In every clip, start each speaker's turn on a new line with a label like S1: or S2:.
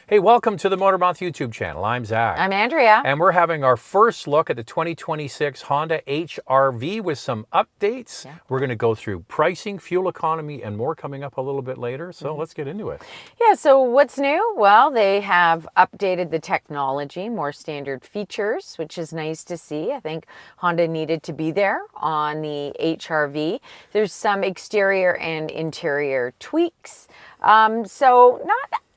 S1: Hey, welcome to the Motormouth YouTube channel. I'm Zach.
S2: I'm Andrea.
S1: And we're having our first look at the 2026 Honda HR-V with some updates. Yeah. We're going to go through pricing, fuel economy, and more coming up a little bit later. So let's get into it.
S2: Yeah, so what's new? Well, they have updated the technology, more standard features, which is nice to see. I think Honda needed to be there on the HR-V. There's some exterior and interior tweaks. So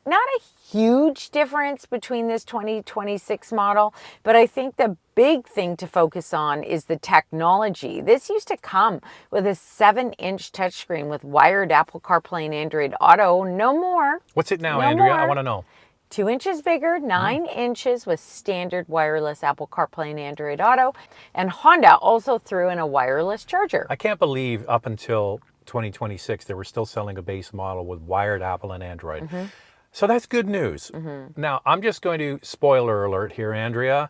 S2: not a huge difference between this 2026 model, but I think the big thing to focus on is the technology. This used to come with a 7-inch touchscreen with wired Apple Carplay and Android Auto. No more.
S1: What's it now, Andrea? I want to know.
S2: 2 inches bigger, 9 inches with standard wireless Apple CarPlay and Android Auto. And Honda also threw in a wireless charger.
S1: I can't believe up until 2026 they were still selling a base model with wired Apple and Android. So that's good news. Now, I'm just going to, spoiler alert here, Andrea,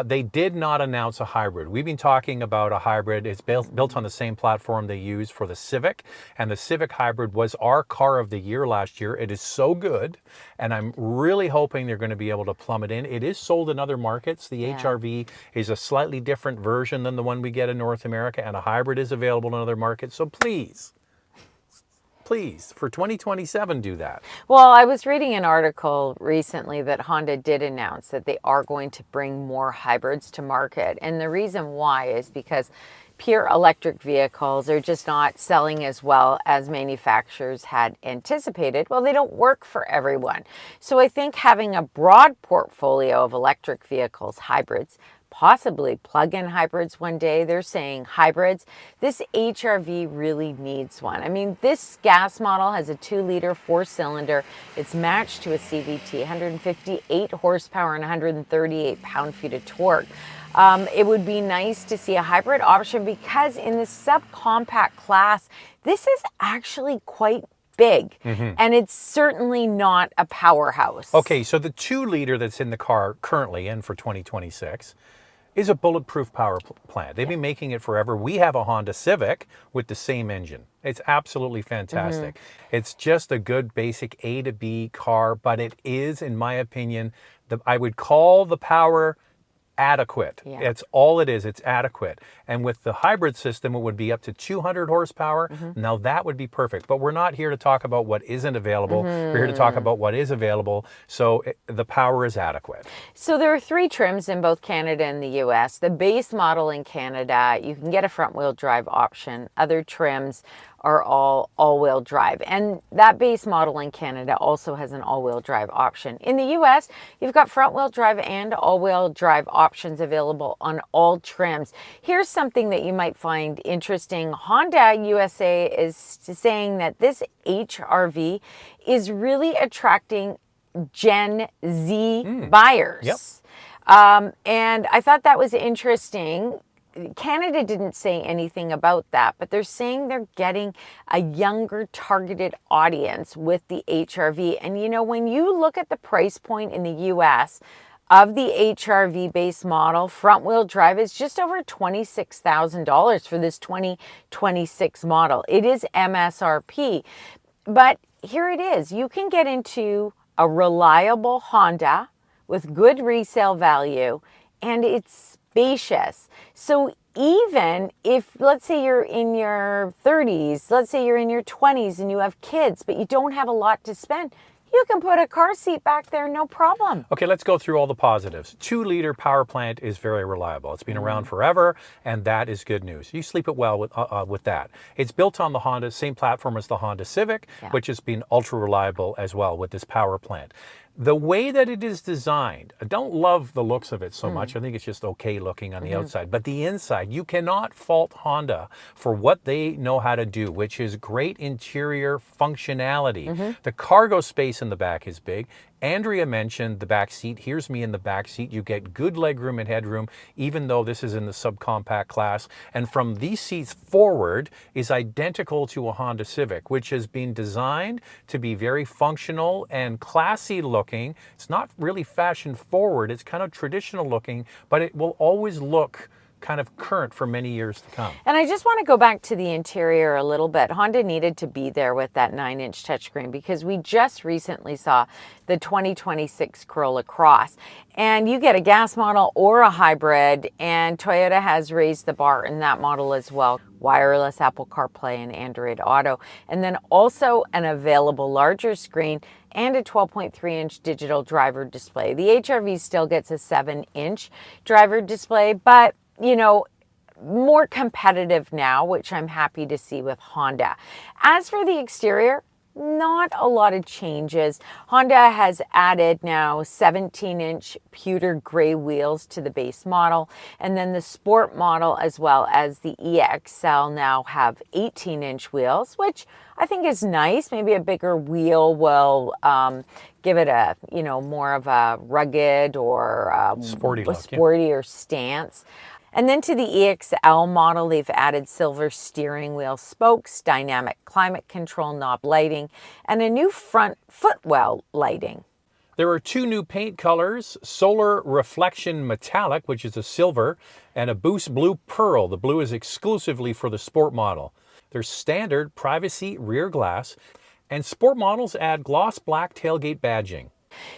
S1: they did not announce a hybrid. We've been talking about a hybrid. It's built on the same platform they use for the Civic, and the Civic hybrid was our car of the year last year. It is so good, and I'm really hoping they're going to be able to plumb it in. It is sold in other markets. The HR-V is a slightly different version than the one we get in North America, and a hybrid is available in other markets. So please, for 2027, do that.
S2: Well, I was reading an article recently that Honda did announce that they are going to bring more hybrids to market. And the reason why is because pure electric vehicles are just not selling as well as manufacturers had anticipated. Well, they don't work for everyone. So I think having a broad portfolio of electric vehicles, hybrids, possibly plug-in hybrids one day. They're saying hybrids. This HR-V really needs one. I mean, this gas model has a 2-liter 4-cylinder. It's matched to a CVT, 158 horsepower and 138 pound-feet of torque. It would be nice to see a hybrid option because in the subcompact class, this is actually quite big, and it's certainly not a powerhouse.
S1: Okay, so the 2-liter that's in the car currently and for 2026 is a bulletproof power plant. They've been making it forever. We have a Honda Civic with the same engine. It's absolutely fantastic. It's just a good basic A to B car, but it is, in my opinion, I would call the power adequate. It's all it is. It's adequate. And with the hybrid system, it would be up to 200 horsepower. Now that would be perfect. But we're not here to talk about what isn't available. We're here to talk about what is available. So the power is adequate.
S2: So there are 3 trims in both Canada and the US. The base model in Canada, you can get a front-wheel drive option. Other trims are all-wheel drive. And that base model in Canada also has an all-wheel drive option. In the US, you've got front-wheel drive and all-wheel drive options available on all trims. Here's something that you might find interesting. Honda USA is saying that this HR-V is really attracting Gen Z buyers. And I thought that was interesting. Canada didn't say anything about that, but they're saying they're getting a younger targeted audience with the HR-V. And you know, when you look at the price point in the US of the HR-V base model, front-wheel drive is just over $26,000 for this 2026 model. It is MSRP, but here it is. You can get into a reliable Honda with good resale value, and it's spacious. So even if, let's say you're in your 30s, let's say you're in your 20s and you have kids, but you don't have a lot to spend, you can put a car seat back there, no problem.
S1: Okay, let's go through all the positives. 2-liter power plant is very reliable. It's been around forever, and that is good news. You sleep it well with that. It's built on the Honda, same platform as the Honda Civic, which has been ultra reliable as well with this power plant. The way that it is designed, I don't love the looks of it so much. I think it's just okay looking on the outside. But the inside, you cannot fault Honda for what they know how to do, which is great interior functionality. The cargo space in the back is big. Andrea mentioned the back seat. Here's me in the back seat. You get good legroom and headroom, even though this is in the subcompact class. And from these seats forward is identical to a Honda Civic, which has been designed to be very functional and classy looking. It's not really fashion forward. It's kind of traditional looking, but it will always look kind of current for many years to come.
S2: And I just want to go back to the interior a little bit. Honda needed to be there with that 9-inch touchscreen because we just recently saw the 2026 Corolla Cross. And you get a gas model or a hybrid, and Toyota has raised the bar in that model as well. Wireless Apple CarPlay and Android Auto. And then also an available larger screen and a 12.3-inch digital driver display. The HR-V still gets a 7-inch driver display, but you know, more competitive now, which I'm happy to see with Honda. As for the exterior, not a lot of changes. Honda has added now 17-inch pewter gray wheels to the base model, and then the sport model as well as the EXL now have 18-inch wheels, which I think is nice. Maybe a bigger wheel will give it a, you know, more of a rugged or
S1: Sporty look,
S2: sportier stance. And then to the EXL model, they've added silver steering wheel spokes, dynamic climate control knob lighting, and a new front footwell lighting.
S1: There are 2 new paint colors, Solar Reflection Metallic, which is a silver, and a Boost Blue Pearl. The blue is exclusively for the sport model. There's standard privacy rear glass, and sport models add gloss black tailgate badging.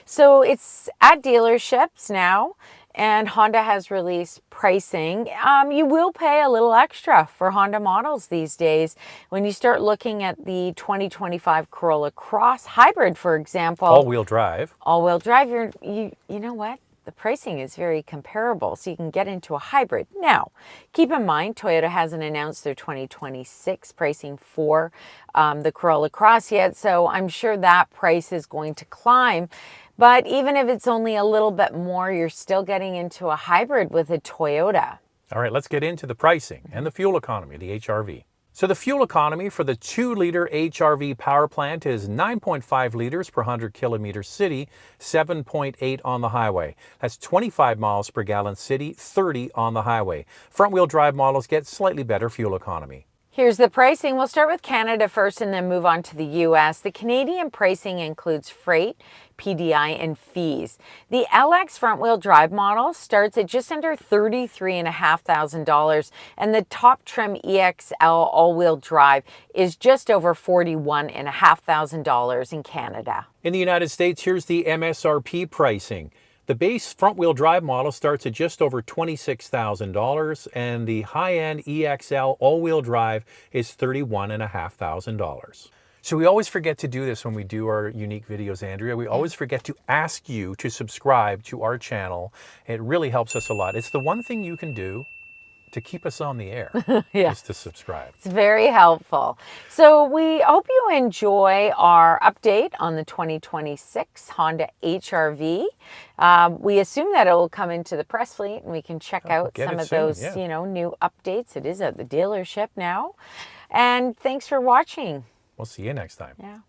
S2: So it's at dealerships now, and Honda has released pricing. You will pay a little extra for Honda models these days. When you start looking at the 2025 Corolla Cross Hybrid, for example.
S1: All-wheel drive.
S2: All-wheel drive, you know what? The pricing is very comparable, so you can get into a hybrid. Now, keep in mind, Toyota hasn't announced their 2026 pricing for the Corolla Cross yet, so I'm sure that price is going to climb. But even if it's only a little bit more, you're still getting into a hybrid with a Toyota.
S1: All right, let's get into the pricing and the fuel economy, the HR-V. So the fuel economy for the 2-liter HR-V power plant is 9.5 liters per 100 kilometers city, 7.8 on the highway. That's 25 miles per gallon city, 30 on the highway. Front-wheel drive models get slightly better fuel economy.
S2: Here's the pricing. We'll start with Canada first and then move on to the US. The Canadian pricing includes freight, PDI, and fees. The LX front-wheel drive model starts at just under $33,500, and the top trim EXL all-wheel drive is just over $41,500 in Canada.
S1: In the United States, here's the MSRP pricing. The base front-wheel drive model starts at just over $26,000, and the high-end EXL all-wheel drive is $31,500. So we always forget to do this when we do our unique videos, Andrea. We always forget to ask you to subscribe to our channel. It really helps us a lot. It's the one thing you can do to keep us on the air, is to subscribe.
S2: It's very helpful. So we hope you enjoy our update on the 2026 Honda HR-V. We assume that it will come into the press fleet and we can check out some of those, you know, new updates. It is at the dealership now. And thanks for watching.
S1: We'll see you next time.
S2: Yeah.